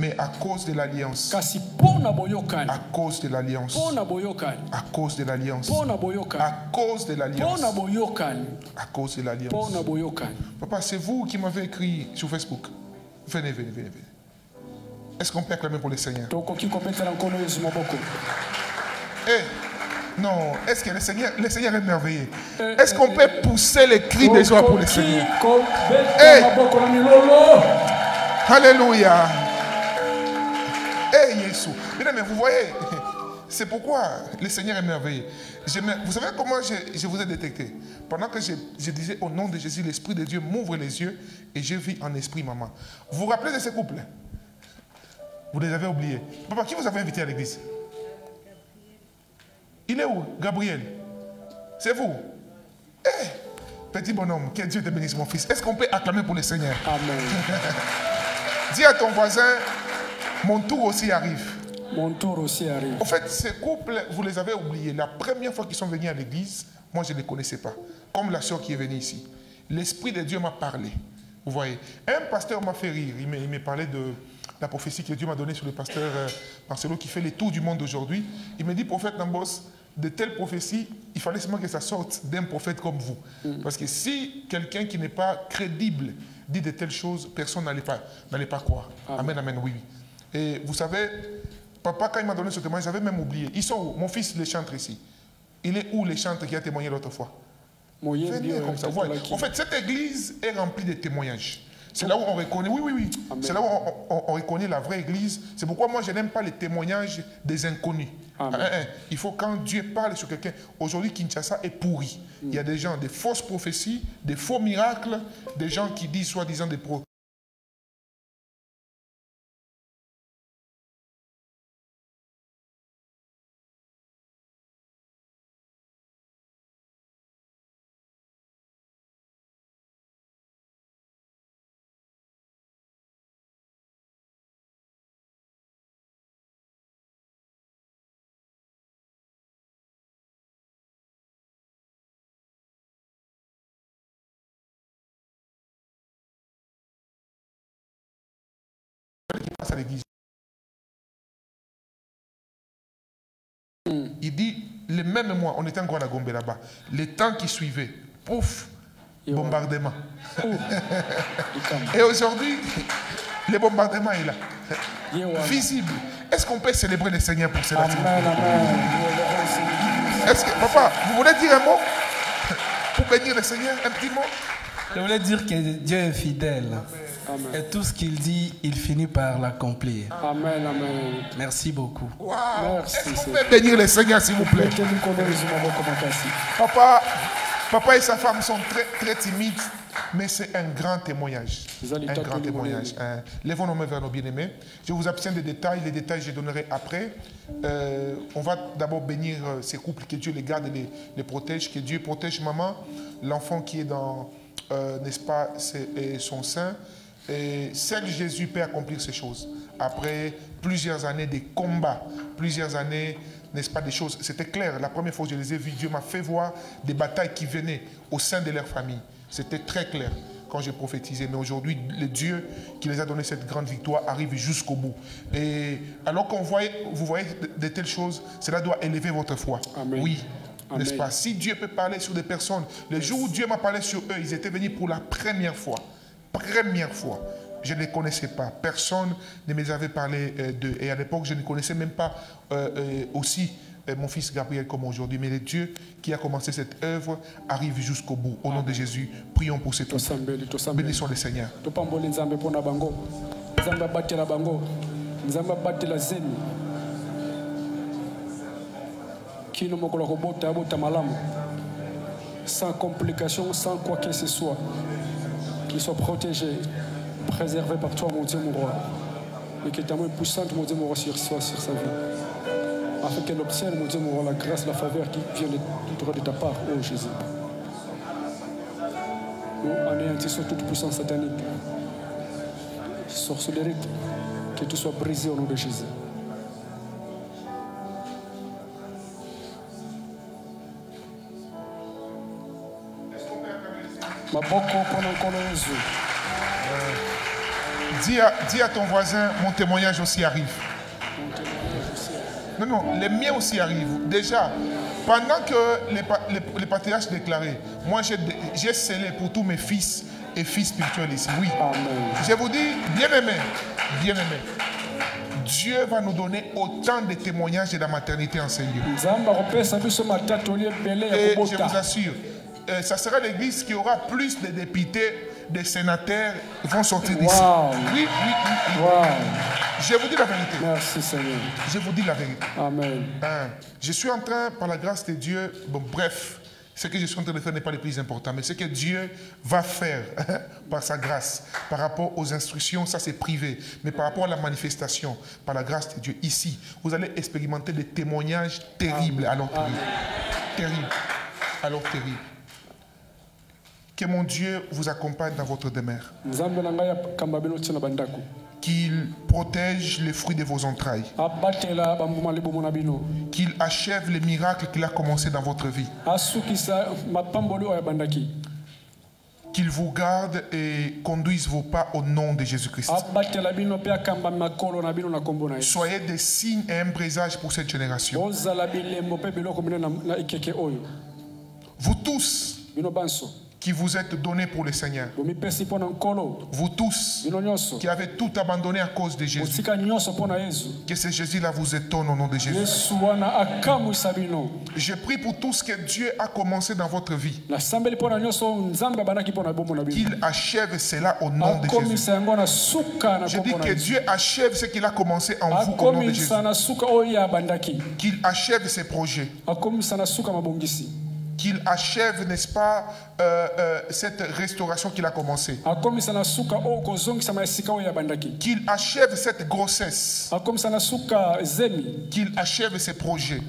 Mais à cause de l'alliance. À cause de l'alliance. À cause de l'alliance. À cause de l'alliance. À cause de l'alliance. Papa, c'est vous qui m'avez écrit sur Facebook. Venez, venez, venez, venez. Est-ce qu'on peut acclamer pour le Seigneur? Non, est-ce que le Seigneur est merveilleux? Est-ce qu'on peut pousser les cris de joie pour le Seigneur? Alléluia. Jésus. Mais vous voyez, c'est pourquoi le Seigneur est merveilleux. Vous savez comment je vous ai détecté? Pendant que je disais au nom de Jésus, l'Esprit de Dieu m'ouvre les yeux et je vis en esprit, maman. Vous vous rappelez de ce couple? Vous les avez oubliés. Papa, qui vous avez invité à l'église? Il est où? Gabriel. C'est vous? Petit bonhomme, que Dieu te bénisse, mon fils. Est-ce qu'on peut acclamer pour le Seigneur? Amen. Dis à ton voisin, mon tour aussi arrive. Mon tour aussi arrive. En fait, ces couples, vous les avez oubliés. La première fois qu'ils sont venus à l'église, moi je ne les connaissais pas. Comme la soeur qui est venue ici. L'Esprit de Dieu m'a parlé. Vous voyez? Un pasteur m'a fait rire. Il me parlait de la prophétie que Dieu m'a donnée sur le pasteur Marcelo qui fait les tours du monde aujourd'hui. Il me dit, prophète Nambos, de telles prophéties, il fallait seulement que ça sorte d'un prophète comme vous. Parce que si quelqu'un qui n'est pas crédible dit de telles choses, personne n'allait pas croire. Amen, amen, oui, oui. Et vous savez, papa, quand il m'a donné ce témoignage, j'avais même oublié. Ils sont où? Mon fils, les chantre ici. Il est où les chantres qui a témoigné l'autre fois? Venez comme ça. En fait, cette église est remplie de témoignages. C'est là où on reconnaît, oui. C'est là où on reconnaît la vraie église. C'est pourquoi moi, je n'aime pas les témoignages des inconnus. Il faut quand Dieu parle sur quelqu'un. Aujourd'hui, Kinshasa est pourri. Il y a des gens, des fausses prophéties, des faux miracles, des gens qui disent soi-disant des pro. À l'église. Il dit, le même mois, on était encore à Gombe là-bas, le temps qui suivait, pouf, bombardement. Et aujourd'hui, le bombardement est là, visible. Est-ce qu'on peut célébrer le Seigneur pour cela? Est-ce que, papa, vous voulez dire un mot pour bénir le Seigneur, un petit mot? Je voulais dire que Dieu est fidèle. Amen. Et tout ce qu'il dit, il finit par l'accomplir. Amen, amen. Merci beaucoup. Wow. Est-ce qu'on peut bénir le Seigneur, s'il vous plaît? Papa et sa femme sont très, très timides, mais c'est un grand témoignage. Un grand témoignage. Lèvons nos mains vers nos bien-aimés. Je vous abstiens des détails. Les détails, je donnerai après. On va d'abord bénir ces couples. Que Dieu les garde et les protège. Que Dieu protège maman, l'enfant qui est dans, n'est-ce pas, son sein. Et seul Jésus peut accomplir ces choses. Après plusieurs années de combats, plusieurs années, n'est-ce pas, des choses. C'était clair. La première fois que je les ai vus, Dieu m'a fait voir des batailles qui venaient au sein de leur famille. C'était très clair quand j'ai prophétisé. Mais aujourd'hui, le Dieu qui les a donné cette grande victoire arrive jusqu'au bout. Et alors qu'on voit, vous voyez de telles choses, cela doit élever votre foi. Amen. Oui. N'est-ce pas? Si Dieu peut parler sur des personnes, le jour où Dieu m'a parlé sur eux, ils étaient venus pour la première fois. Première fois. Je ne les connaissais pas. Personne ne me avait parlé d'eux. Et à l'époque, je ne connaissais même pas aussi mon fils Gabriel comme aujourd'hui. Mais le Dieu qui a commencé cette œuvre arrive jusqu'au bout. Au nom de Jésus, prions pour ces tous. Bénissons le Seigneur. Sans complications, sans quoi que ce soit. Qu'il soit protégé, préservé par toi, mon Dieu, mon roi. Et que ta main puissante, mon Dieu, mon roi, soit sur sa vie. Afin qu'elle obtienne, mon Dieu, mon roi, la grâce, la faveur qui vient de ta part, oh Jésus. Nous anéantissons toute puissance satanique, sorcellerie, que tout soit brisé au nom de Jésus. Maboko pendant qu'on Dis à ton voisin, mon témoignage aussi arrive. Non, non, les miens aussi arrivent. Déjà, pendant que les patriarches déclaraient, moi j'ai scellé pour tous mes fils et filles spirituels ici. Oui. Amen. Je vous dis, bien-aimé, Dieu va nous donner autant de témoignages de la maternité en ce lieu. Et je vous assure, ça sera l'église qui aura plus de députés, de sénateurs qui vont sortir d'ici. Wow. Oui. Wow. Je vous dis la vérité. Merci Seigneur. Je vous dis la vérité. Amen. Je suis en train, par la grâce de Dieu, bon bref, ce que je suis en train de faire n'est pas le plus important, mais ce que Dieu va faire par sa grâce, par rapport aux instructions, ça c'est privé, mais par rapport à la manifestation, par la grâce de Dieu, ici, vous allez expérimenter des témoignages terribles, alors terribles. Alors terribles. Que mon Dieu vous accompagne dans votre demeure. Qu'il protège les fruits de vos entrailles. Qu'il achève les miracles qu'il a commencé dans votre vie. Qu'il vous garde et conduise vos pas au nom de Jésus-Christ. Soyez des signes et un présage pour cette génération. Vous tous qui vous êtes donnés pour le Seigneur. Vous tous qui avez tout abandonné à cause de Jésus. Que ce Jésus-là vous étonne au nom de Jésus. Je prie pour tout ce que Dieu a commencé dans votre vie. Qu'il achève cela au nom de Jésus. Je dis que Dieu achève ce qu'il a commencé en vous au nom de Jésus. Qu'il achève ses projets. Qu'il achève, n'est-ce pas, cette restauration qu'il a commencée. Qu'il achève cette grossesse. Qu'il achève ses projets.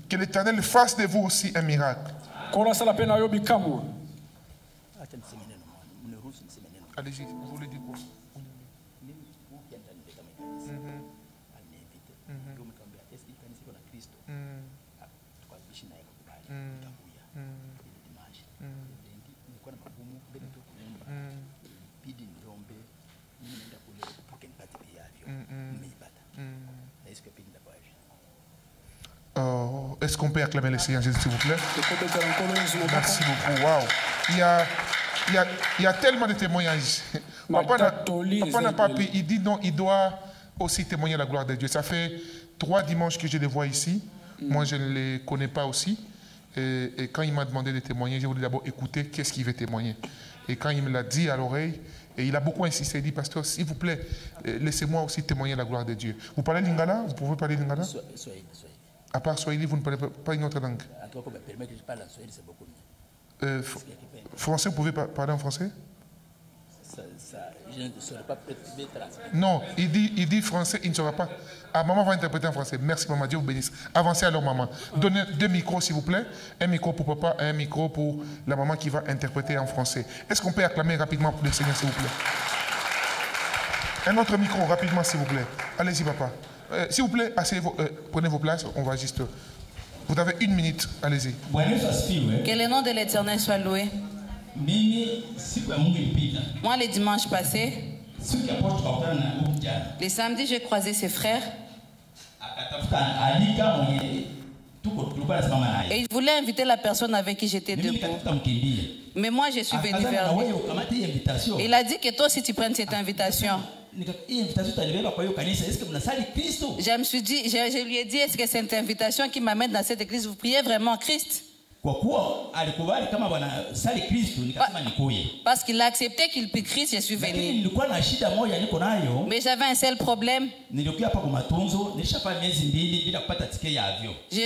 Que l'Éternel fasse de vous aussi un miracle. Allez-y, vous voulez dire quoi? Est-ce qu'on peut acclamer le Seigneur Jésus, s'il vous plaît? Merci beaucoup. Wow. Il y a tellement de témoignages. Papa n'a pas pu. Il dit non, il doit aussi témoigner la gloire de Dieu. Ça fait 3 dimanches que je les vois ici. Moi, je ne les connais pas aussi. Et quand il m'a demandé de témoigner, j'ai voulu d'abord écouter qu'est-ce qu'il veut témoigner. Et quand il me l'a dit à l'oreille, et il a beaucoup insisté, il dit, pasteur, s'il vous plaît, laissez-moi aussi témoigner la gloire de Dieu. Vous parlez lingala? Vous pouvez parler lingala? À part Swahili, vous ne parlez pas une autre langue? Français, vous pouvez parler en français? Je ne saurais pas non, il dit français, il ne saura pas. Ah, maman va interpréter en français. Merci maman, Dieu vous bénisse. Avancez alors maman. Donnez 2 micros s'il vous plaît. Un micro pour papa et un micro pour la maman qui va interpréter en français. Est-ce qu'on peut acclamer rapidement pour le Seigneur s'il vous plaît? Un autre micro rapidement s'il vous plaît. Allez-y papa. S'il vous plaît, prenez vos places, on va juste... Vous avez 1 minute, allez-y. Que le nom de l'Éternel soit loué. Moi, le dimanche passé, le samedi, j'ai croisé ses frères. Et il voulait inviter la personne avec qui j'étais debout. Mais moi, je suis venu vers lui. Il a dit que toi aussi tu prennes cette invitation. Je lui ai dit, est-ce que cette invitation qui m'amène dans cette église, vous priez vraiment Christ? Parce qu'il a accepté qu'il prie Christ, je suis venu. Mais j'avais un seul problème. Je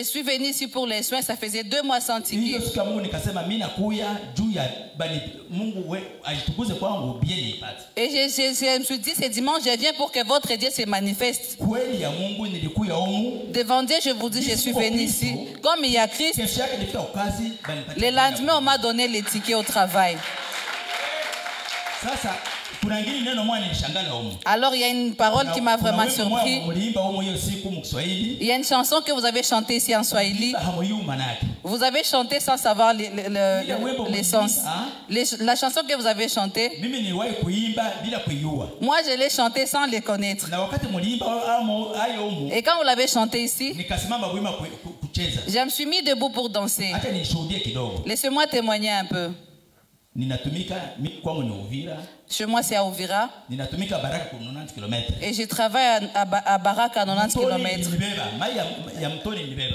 suis venu ici pour les soins, ça faisait 2 mois sans ticket. Et je me suis dit, c'est dimanche, je viens pour que votre Dieu se manifeste. Devant Dieu, je vous dis, je suis venu ici. Comme il y a Christ, le lendemain, on m'a donné les tickets au travail. Alors, il y a une parole qui m'a vraiment surpris. Il y a une chanson que vous avez chantée ici en Swahili. Vous avez chanté sans savoir les sens. La chanson que vous avez chantée, moi je l'ai chantée sans les connaître. Et quand vous l'avez chantée ici, je me suis mis debout pour danser. Laissez-moi témoigner un peu. Chez moi, c'est à Uvira. Et je travaille à Barak à 90 km.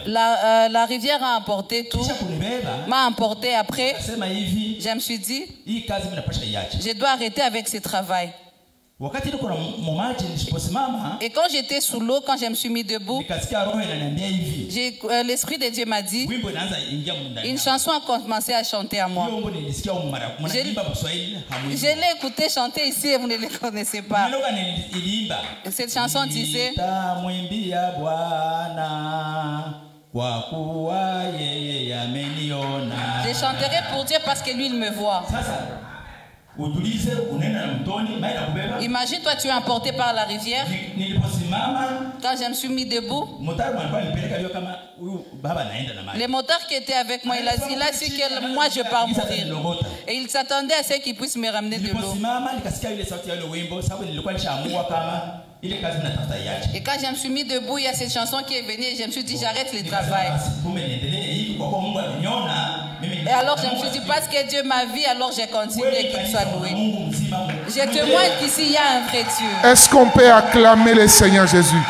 La rivière a emporté tout. M'a emporté après. Je me suis dit, je dois arrêter avec ce travail. Et quand j'étais sous l'eau, quand je me suis mis debout, l'Esprit de Dieu m'a dit, une chanson a commencé à chanter à moi. Je l'ai écouté chanter ici et vous ne le connaissez pas. Cette chanson disait, je chanterai pour Dieu parce que lui il me voit. Imagine, toi tu es emporté par la rivière. Quand je me suis mis debout, le moteur qui était avec moi, il a su que moi je pars mourir. Et il s'attendait à ce qu'il puisse me ramener de l'eau. Et quand je me suis mis debout, il y a cette chanson qui est venue et je me suis dit j'arrête le travail. Et alors je me suis dit parce que Dieu m'a vu, alors j'ai continué, qu'il soit loué. Je témoigne qu'ici il y a un vrai Dieu. Est-ce qu'on peut acclamer le Seigneur Jésus?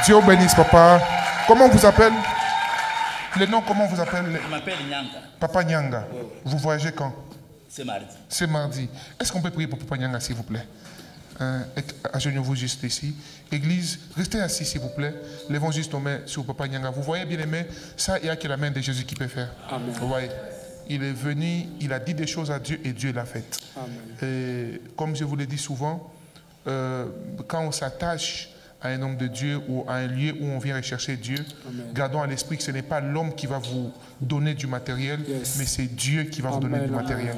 Dieu bénisse papa. Comment on vous appelle? Le nom, comment on vous appelle? Je m'appelle Nyanga. Papa Nyanga. Vous voyagez quand? C'est mardi. C'est mardi. Est-ce qu'on peut prier pour Papa Nyanga s'il vous plaît? Agenouillez-vous juste ici. Église, restez assis s'il vous plaît. Levons juste nos mains sur Papa Nyanga. Vous voyez bien aimé, ça il n'y a que la main de Jésus qui peut faire. Amen. Vous voyez, il est venu, il a dit des choses à Dieu et Dieu l'a fait. Et comme je vous l'ai dit souvent, quand on s'attache à un homme de Dieu ou à un lieu où on vient rechercher Dieu, gardons à l'esprit que ce n'est pas l'homme qui va vous donner du matériel, mais c'est Dieu qui va vous donner du matériel.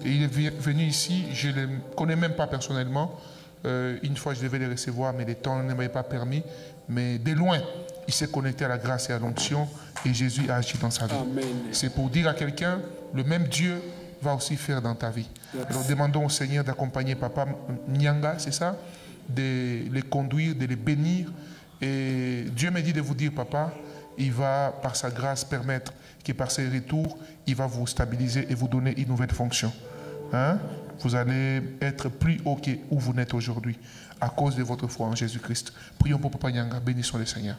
Et il est venu ici, je ne le connais même pas personnellement. Une fois, je devais le recevoir, mais les temps ne m'avaient pas permis. Mais de loin, il s'est connecté à la grâce et à l'onction et Jésus a agi dans sa vie. C'est pour dire à quelqu'un, le même Dieu va aussi faire dans ta vie. Alors demandons au Seigneur d'accompagner Papa Nyanga, c'est ça? De les conduire, de les bénir. Et Dieu me dit de vous dire, papa, il va par sa grâce permettre que par ses retours, il va vous stabiliser et vous donner une nouvelle fonction. Hein? Vous allez être plus haut que où vous n'êtes aujourd'hui à cause de votre foi en Jésus-Christ. Prions pour Papa Nyanga, bénissons le Seigneur.